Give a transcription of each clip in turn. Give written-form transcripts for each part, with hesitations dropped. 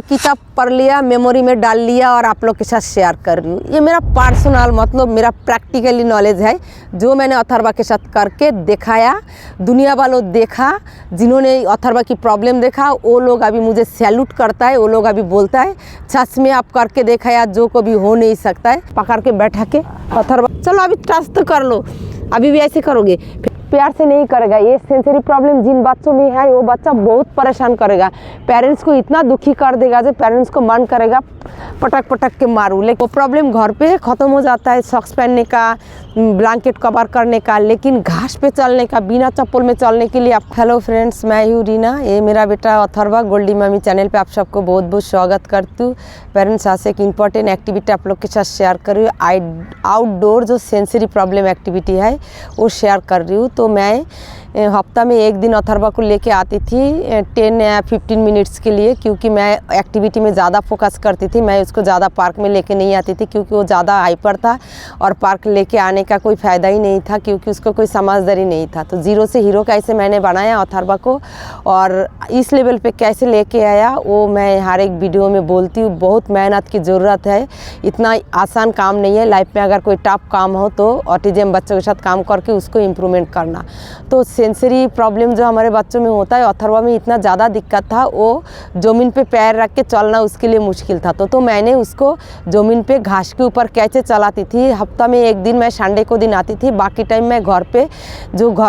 किताब पढ़ लिया, मेमोरी में डाल लिया और आप लोग के साथ शेयर कर रही हूँ। ये मेरा पर्सनल मतलब मेरा प्रैक्टिकली नॉलेज है जो मैंने अथर्वा के साथ करके दिखाया। दुनिया वालों देखा, जिन्होंने अथर्वा की प्रॉब्लम देखा वो लोग अभी मुझे सैल्यूट करता है, वो लोग अभी बोलता है सच में आप करके दिखाया जो कभी हो नहीं सकता है। पकड़ के बैठा के अथर्वा चलो अभी ट्रस्ट तो कर लो, अभी भी ऐसे करोगे प्यार से नहीं करेगा। ये सेंसरी प्रॉब्लम जिन बच्चों में है वो बच्चा बहुत परेशान करेगा, पेरेंट्स को इतना दुखी कर देगा जो पेरेंट्स को मन करेगा पटक पटक के मारूं। लेकिन वो प्रॉब्लम घर पे ख़त्म हो जाता है, सॉक्स पहनने का, ब्लैंकेट कवर करने का, लेकिन घास पे चलने का, बिना चप्पल में चलने के लिए आप। हेलो फ्रेंड्स, मैं हूँ रीना, ये मेरा बेटा अथर्वा। गोल्डी मम्मी चैनल पे आप सबको बहुत बहुत स्वागत करती हूँ। पेरेंट्स आज एक इम्पॉर्टेंट एक्टिविटी आप लोग के साथ शेयर कर रही हूँ। आउटडोर जो सेंसरी प्रॉब्लम एक्टिविटी है वो शेयर कर रही हूँ। तो मैं हफ्ता में एक दिन अथर्वा को लेके आती थी 10 या 15 मिनट्स के लिए, क्योंकि मैं एक्टिविटी में ज़्यादा फोकस करती थी। मैं उसको ज़्यादा पार्क में लेके नहीं आती थी क्योंकि वो ज़्यादा हाइपर था और पार्क लेके आने का कोई फ़ायदा ही नहीं था क्योंकि उसको कोई समझदारी नहीं था। तो ज़ीरो से हीरो कैसे मैंने बनाया अथर्वा को और इस लेवल पे कैसे लेके आया वो मैं हर एक वीडियो में बोलती हूँ। बहुत मेहनत की ज़रूरत है, इतना आसान काम नहीं है। लाइफ में अगर कोई टफ काम हो तो ऑटिज्म बच्चों के साथ काम करके उसको इम्प्रूवमेंट करना। तो सेंसरी प्रॉब्लम जो हमारे बच्चों में होता है, अथर्वा में इतना ज़्यादा दिक्कत था, वो ज़मीन पे पैर रख के चलना उसके लिए मुश्किल था। तो मैंने उसको ज़मीन पे घास के ऊपर कैसे चलाती थी। हफ्ता में एक दिन मैं संडे को दिन आती थी, बाकी टाइम मैं घर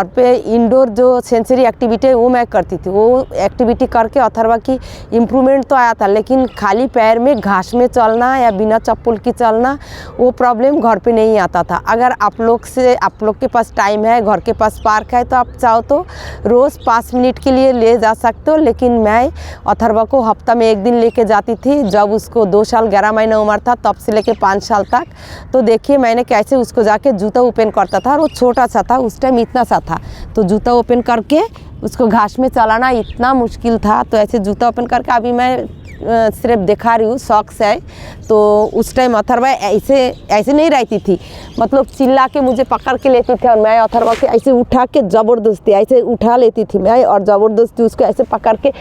पे इंडोर जो सेंसरी एक्टिविटी है वो मैं करती थी। वो एक्टिविटी करके अथर्वा की इम्प्रूवमेंट तो आया था, लेकिन खाली पैर में घास में चलना या बिना चप्पल की चलना वो प्रॉब्लम घर पे नहीं आता था। अगर आप लोग के पास टाइम है, घर के पास पार्क है, तो आप चाहो तो रोज़ 5 मिनट के लिए ले जा सकते हो। लेकिन मैं अथर्वा को हफ्ता में एक दिन लेके जाती थी। जब उसको 2 साल 11 महीना उम्र था तब से लेके 5 साल तक। तो देखिए मैंने कैसे उसको जाके जूता ओपन करता था और वो छोटा सा था उस टाइम, इतना सा था। तो जूता ओपन करके उसको घास में चलाना इतना मुश्किल था। तो ऐसे जूता ओपन करके अभी मैं सिर्फ दिखा रही हूँ, सॉक्स है। तो उस टाइम अथर्वा ऐसे नहीं रहती थी, मतलब चिल्ला के मुझे पकड़ के लेती थी और मैं अथर्वा के ऐसे उठा के ज़बरदस्ती ऐसे उठा लेती थी मैं, और ज़बरदस्ती उसको ऐसे पकड़ के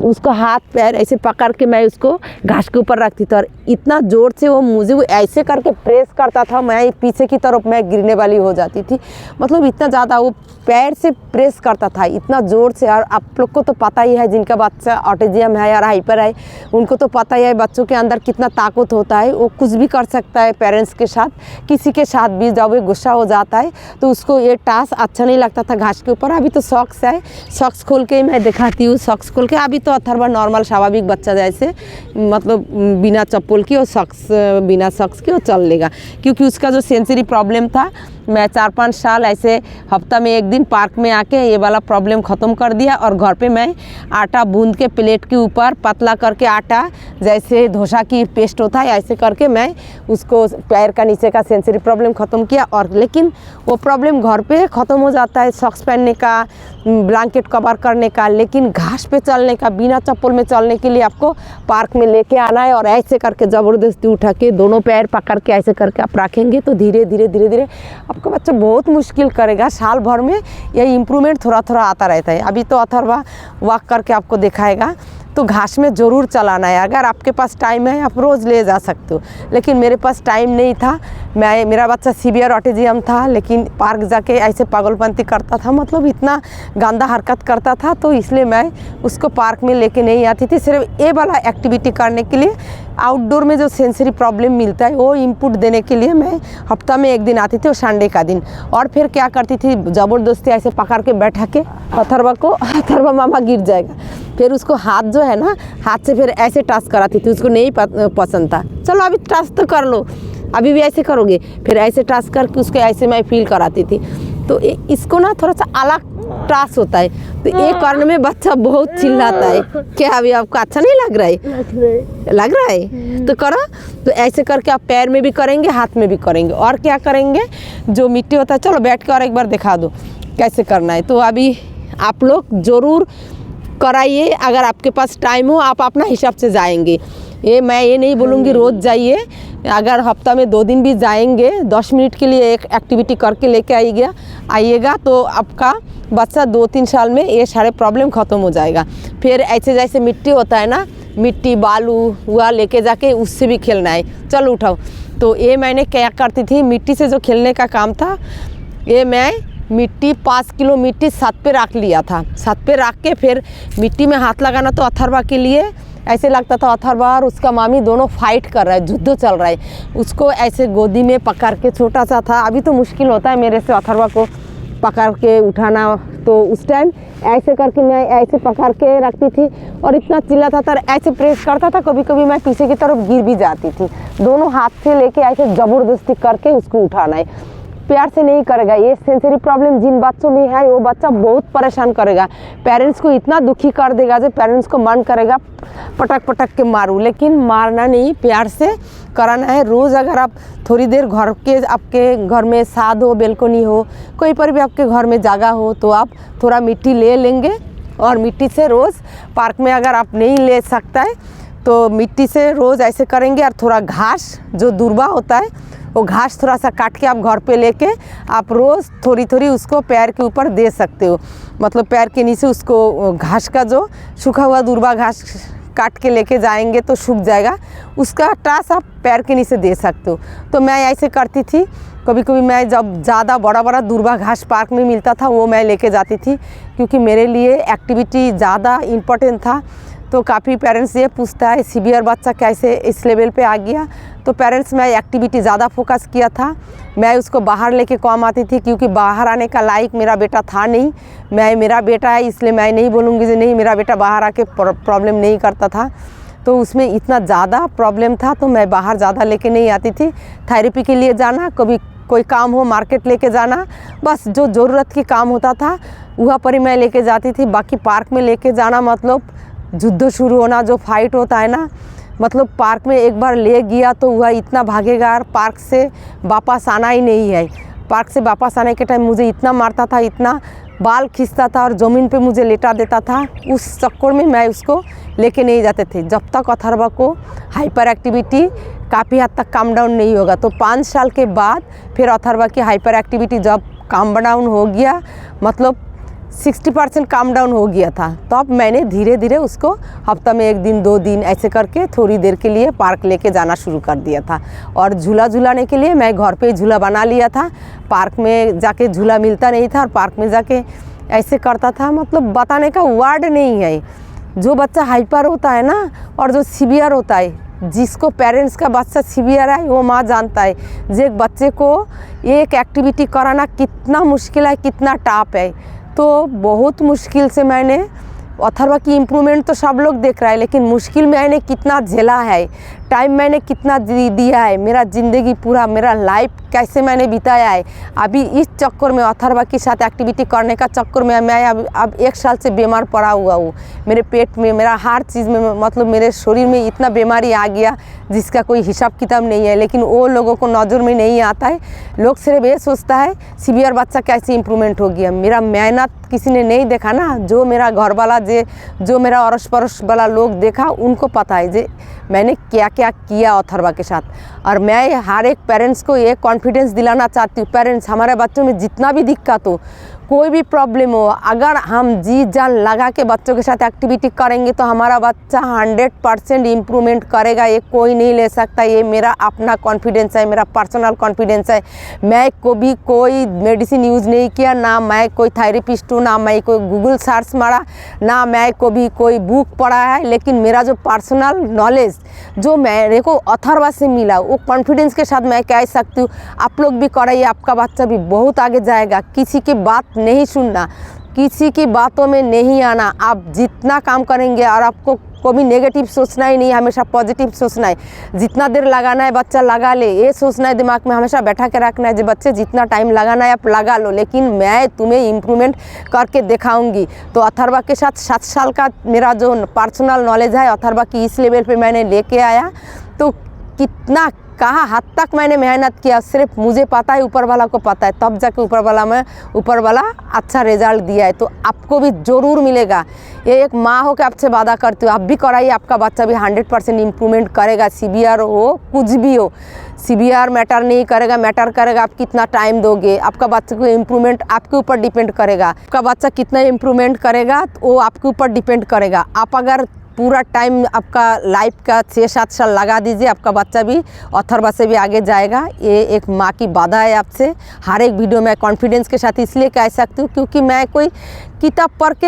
उसको हाथ पैर ऐसे पकड़ के मैं उसको घास के ऊपर रखती थी। और इतना ज़ोर से वो मुझे ऐसे करके प्रेस करता था, मैं पीछे की तरफ मैं गिरने वाली हो जाती थी। मतलब इतना ज़्यादा वो पैर से प्रेस करता था इतना ज़ोर से। और आप लोग को तो पता ही है, जिनका बच्चा ऑटिज्म है या हाइपर है उनको तो पता ही है बच्चों के अंदर कितना ताकत होता है। वो कुछ भी कर सकता है पेरेंट्स के साथ, किसी के साथ भी। जब वो गुस्सा हो जाता है तो उसको ये टास्क अच्छा नहीं लगता था घास के ऊपर। अभी तो सॉक्स है, सॉक्स खोल के मैं दिखाती हूँ। सॉक्स खोल के अभी तो अथर्वा नॉर्मल स्वाभाविक बच्चा जैसे, मतलब बिना चप्पल की और सॉक्स बिना सॉक्स के वो चल लेगा, क्योंकि उसका जो सेंसरी प्रॉब्लम था मैं 4-5 साल ऐसे हफ्ता में एक दिन पार्क में आके ये वाला प्रॉब्लम ख़त्म कर दिया। और घर पे मैं आटा गूंद के प्लेट के ऊपर पतला करके आटा जैसे डोसा की पेस्ट होता है ऐसे करके मैं उसको पैर का नीचे का सेंसरी प्रॉब्लम ख़त्म किया। और लेकिन वो प्रॉब्लम घर पे ख़त्म हो जाता है, सॉक्स पहनने का, ब्लैंकेट कवर करने का, लेकिन घास पे चलने का, बिना चप्पल में चलने के लिए आपको पार्क में लेके आना है। और ऐसे करके ज़बरदस्ती उठा के दोनों पैर पकड़ के ऐसे करके आप रखेंगे तो धीरे धीरे आपका बच्चा बहुत मुश्किल करेगा। साल भर में यह इम्प्रूवमेंट थोड़ा थोड़ा आता रहता है। अभी तो अथर्वा वॉक करके आपको दिखाएगा। तो घास में ज़रूर चलाना है। अगर आपके पास टाइम है आप रोज़ ले जा सकते हो, लेकिन मेरे पास टाइम नहीं था। मेरा बच्चा सीवियर ऑटिज्म था, लेकिन पार्क जाके ऐसे पागलपंती करता था, मतलब इतना गंदा हरकत करता था। तो इसलिए मैं उसको पार्क में लेके नहीं आती थी। सिर्फ ये वाला एक्टिविटी करने के लिए, आउटडोर में जो सेंसरी प्रॉब्लम मिलता है वो इनपुट देने के लिए मैं हफ्ता में एक दिन आती थी, और संडे का दिन। और फिर क्या करती थी, ज़बरदस्ती ऐसे पकड़ के बैठा के अथर्वा मामा गिर जाएगा, फिर उसको हाथ जो है ना, हाथ से फिर ऐसे टच कराती थी। उसको नहीं पसंद था। चलो अभी टच तो कर लो, अभी भी ऐसे करोगे, फिर ऐसे टच करके उसको ऐसे मैं फील कराती थी। तो इसको ना थोड़ा सा अलग टच होता है, तो ये करने में बच्चा बहुत चिल्लाता है। क्या अभी आपको अच्छा नहीं लग रहा है? लग रहा है तो करो। तो ऐसे करके आप पैर में भी करेंगे, हाथ में भी करेंगे। और क्या करेंगे, जो मिट्टी होता है, चलो बैठ के और एक बार दिखा दो कैसे करना है। तो अभी आप लोग ज़रूर कराइए, अगर आपके पास टाइम हो। आप अपना हिसाब से जाएंगे, मैं ये नहीं बोलूँगी रोज़ जाइए। अगर हफ्ता में 2 दिन भी जाएंगे, 10 मिनट के लिए एक एक्टिविटी करके लेके आइएगा तो आपका बच्चा 2-3 साल में ये सारे प्रॉब्लम ख़त्म हो जाएगा। फिर ऐसे जैसे मिट्टी होता है ना, मिट्टी बालू हुआ लेके जाके उससे भी खेलना है, चलो उठाओ। तो ये मैंने क्या करती थी, मिट्टी से जो खेलने का काम था, ये मैं मिट्टी 5 किलो मिट्टी छत पे रख लिया था। छत पे रख के फिर मिट्टी में हाथ लगाना तो अथर्वा के लिए ऐसे लगता था अथर्वा और उसका मामी दोनों फाइट कर रहा है, युद्ध चल रहा है। उसको ऐसे गोदी में पकड़ के, छोटा सा था, अभी तो मुश्किल होता है मेरे से अथर्वा को पकड़ के उठाना, तो उस टाइम ऐसे करके मैं ऐसे पकड़ के रखती थी और इतना चिल्लाता था, ऐसे प्रेस करता था, कभी कभी मैं पीछे की तरफ गिर भी जाती थी। दोनों हाथ से लेके ऐसे ज़बरदस्ती करके उसको उठाना है, प्यार से नहीं करेगा। ये सेंसरी प्रॉब्लम जिन बच्चों में है वो बच्चा बहुत परेशान करेगा, पेरेंट्स को इतना दुखी कर देगा जो पेरेंट्स को मन करेगा पटक पटक के मारूं, लेकिन मारना नहीं, प्यार से कराना है। रोज़ अगर आप थोड़ी देर घर के, आपके घर में साद हो, बेलकोनी हो, कोई पर भी आपके घर में जगह हो, तो आप थोड़ा मिट्टी ले लेंगे और मिट्टी से रोज़, पार्क में अगर आप नहीं ले सकता है तो मिट्टी से रोज़ ऐसे करेंगे। और थोड़ा घास जो दूर्वा होता है वो घास थोड़ा सा काट के आप घर पे लेके आप रोज़ थोड़ी थोड़ी उसको पैर के ऊपर दे सकते हो, मतलब पैर के नीचे उसको घास का जो सूखा हुआ दूर्वा घास काट के लेके जाएंगे तो सूख जाएगा, उसका टास आप पैर के नीचे दे सकते हो। तो मैं ऐसे करती थी। कभी कभी मैं जब ज़्यादा बड़ा बड़ा दूर्वा घास पार्क में मिलता था वो मैं लेके जाती थी, क्योंकि मेरे लिए एक्टिविटी ज़्यादा इम्पोर्टेंट था। तो काफ़ी पेरेंट्स ये पूछता है सीवियर बच्चा कैसे इस लेवल पे आ गया, तो पेरेंट्स में एक्टिविटी ज़्यादा फोकस किया था। मैं उसको बाहर लेके कम आती थी, क्योंकि बाहर आने का लायक मेरा बेटा था नहीं। मेरा बेटा है इसलिए मैं नहीं बोलूँगी कि नहीं मेरा बेटा बाहर आके प्रॉब्लम नहीं करता था, तो उसमें इतना ज़्यादा प्रॉब्लम था तो मैं बाहर ज़्यादा लेके नहीं आती थी। थेरेपी के लिए जाना, कभी कोई काम हो मार्केट लेके जाना, बस जो ज़रूरत की काम होता था वहाँ पर ही मैं लेके जाती थी। बाकी पार्क में लेके जाना मतलब युद्ध शुरू होना, जो फाइट होता है ना, मतलब पार्क में एक बार ले गया तो वह इतना भागेगा और पार्क से वापस आना ही नहीं है। पार्क से वापस आने के टाइम मुझे इतना मारता था, इतना बाल खींचता था और ज़मीन पे मुझे लेटा देता था। उस चक्कर में मैं उसको लेके नहीं जाते थे जब तक अथर्वा को हाइपर एक्टिविटी काफ़ी हद तक काम डाउन नहीं होगा। तो 5 साल के बाद फिर अथर्वा की हाइपर एक्टिविटी जब काम डाउन हो गया, मतलब 60% काम डाउन हो गया था, तो अब मैंने धीरे धीरे उसको हफ्ता में 1 दिन 2 दिन ऐसे करके थोड़ी देर के लिए पार्क लेके जाना शुरू कर दिया था। और झूला झूलाने के लिए मैं घर पे झूला बना लिया था। पार्क में जाके झूला मिलता नहीं था और पार्क में जाके ऐसे करता था, मतलब बताने का वर्ड नहीं है। जो बच्चा हाइपर होता है ना और जो सीवियर होता है, जिसको पेरेंट्स का बच्चा सीवियर है वो माँ जानता है जे बच्चे को एक एक्टिविटी कराना कितना मुश्किल है, कितना टफ है। तो बहुत मुश्किल से मैंने अथर्वा की इम्प्रूवमेंट तो सब लोग देख रहा है, लेकिन मुश्किल मैंने कितना झेला है, टाइम मैंने कितना दिया है, मेरा ज़िंदगी पूरा मेरा लाइफ कैसे मैंने बिताया है। अभी इस चक्कर में अथर्वा के साथ एक्टिविटी करने का चक्कर में मैं अब 1 साल से बीमार पड़ा हुआ हूँ। मेरे पेट में, मेरा हर चीज़ में, मतलब मेरे शरीर में इतना बीमारी आ गया जिसका कोई हिसाब किताब नहीं है, लेकिन वो लोगों को नज़र में नहीं आता है। लोग सिर्फ ये सोचता है सीवियर बच्चा कैसे इम्प्रूवमेंट हो गया। मेरा मेहनत किसी ने नहीं देखा ना, जो मेरा घर वाला जो मेरा अड़ोस पड़ोस वाला लोग देखा उनको पता है जे मैंने क्या क्या किया अथर्वा के साथ। और मैं हर एक पेरेंट्स को ये कॉन्फिडेंस दिलाना चाहती हूँ, पेरेंट्स हमारे बच्चों में जितना भी दिक्कत हो, कोई भी प्रॉब्लम हो, अगर हम जी जान लगा के बच्चों के साथ एक्टिविटी करेंगे तो हमारा बच्चा 100% इम्प्रूवमेंट करेगा। ये कोई नहीं ले सकता, ये मेरा अपना कॉन्फिडेंस है, मेरा पर्सनल कॉन्फिडेंस है। मैं कभी कोई मेडिसिन यूज़ नहीं किया, ना मैं कोई थेरेपिस्ट हूँ, ना मैं कोई गूगल सर्च मारा, ना मैं कभी कोई बुक पढ़ा है, लेकिन मेरा जो पर्सनल नॉलेज जो मेरे को अथर्वा से मिला वो कॉन्फिडेंस के साथ मैं कह सकती हूँ आप लोग भी कराइए, आपका बच्चा भी बहुत आगे जाएगा। किसी की बात नहीं सुनना, किसी की बातों में नहीं आना। आप जितना काम करेंगे और आपको कभी नेगेटिव सोचना ही नहीं, हमेशा पॉजिटिव सोचना है। जितना देर लगाना है बच्चा लगा ले, ये सोचना है दिमाग में, हमेशा बैठा के रखना है जो बच्चे जितना टाइम लगाना है आप लगा लो, लेकिन मैं तुम्हें इम्प्रूवमेंट करके दिखाऊंगी। तो अथर्वा के साथ 7 साल का मेरा जो पर्सनल नॉलेज है अथर्वा की इस लेवल पे मैंने लेके आया। तो कितना कहाँ हद तक मैंने मेहनत किया सिर्फ मुझे पता है, ऊपर वाला को पता है, तब जाके ऊपर वाला अच्छा रिजल्ट दिया है। तो आपको भी ज़रूर मिलेगा। ये एक माँ हो के आपसे वादा करती हूँ, आप भी कराइए, आपका बच्चा भी 100% इम्प्रूवमेंट करेगा। सीवियर हो कुछ भी हो, सीवियर मैटर नहीं करेगा, मैटर करेगा आप कितना टाइम दोगे। आपका बच्चे को इम्प्रूवमेंट आपके ऊपर डिपेंड करेगा, आपका बच्चा कितना इम्प्रूवमेंट करेगा वो आपके ऊपर डिपेंड करेगा। आप अगर पूरा टाइम आपका लाइफ का 6-7 साल लगा दीजिए, आपका बच्चा भी अथर्वा से भी आगे जाएगा। ये एक माँ की वादा है आपसे। हर एक वीडियो में कॉन्फिडेंस के साथ इसलिए कह सकती हूँ क्योंकि मैं कोई किताब पढ़ के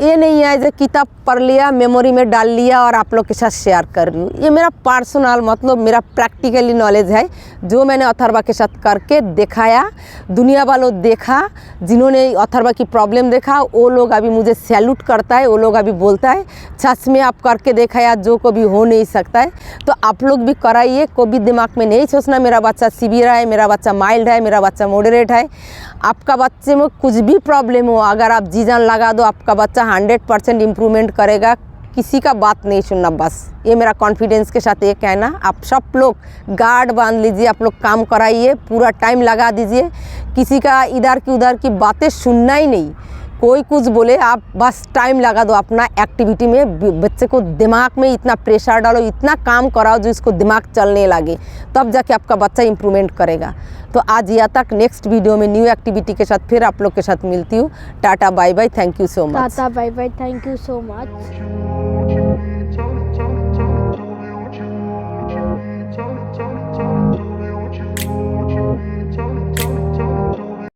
ये नहीं है जो किताब पढ़ लिया, मेमोरी में डाल लिया और आप लोग के साथ शेयर कर रही हूँ। ये मेरा पर्सनल मतलब मेरा प्रैक्टिकली नॉलेज है जो मैंने अथर्वा के साथ करके दिखाया, दुनिया वालों देखा, जिन्होंने अथर्वा की प्रॉब्लम देखा वो लोग अभी मुझे सैल्यूट करता है, वो लोग अभी बोलता है सच में आप करके दिखाया जो कभी हो नहीं सकता है। तो आप लोग भी कराइए, कोई भी दिमाग में नहीं सोचना मेरा बच्चा सीवियर है, मेरा बच्चा माइल्ड है, मेरा बच्चा मॉडरेट है। आपका बच्चे में कुछ भी प्रॉब्लम हो, अगर आप जी जान लगा दो आपका बच्चा 100% इम्प्रूवमेंट करेगा। किसी का बात नहीं सुनना, बस ये मेरा कॉन्फिडेंस के साथ ये कहना। आप सब लोग गार्ड बांध लीजिए, आप लोग काम कराइए, पूरा टाइम लगा दीजिए, किसी का इधर की उधर की बातें सुनना ही नहीं। कोई कुछ बोले आप बस टाइम लगा दो अपना एक्टिविटी में। बच्चे को दिमाग में इतना प्रेशर डालो, इतना काम कराओ जो इसको दिमाग चलने लगे, तब जाके आपका बच्चा इम्प्रूवमेंट करेगा। तो आज यहाँ तक, नेक्स्ट वीडियो में न्यू एक्टिविटी के साथ फिर आप लोग के साथ मिलती हूँ। Tata bye bye, thank you so much. Tata bye bye, thank you so much.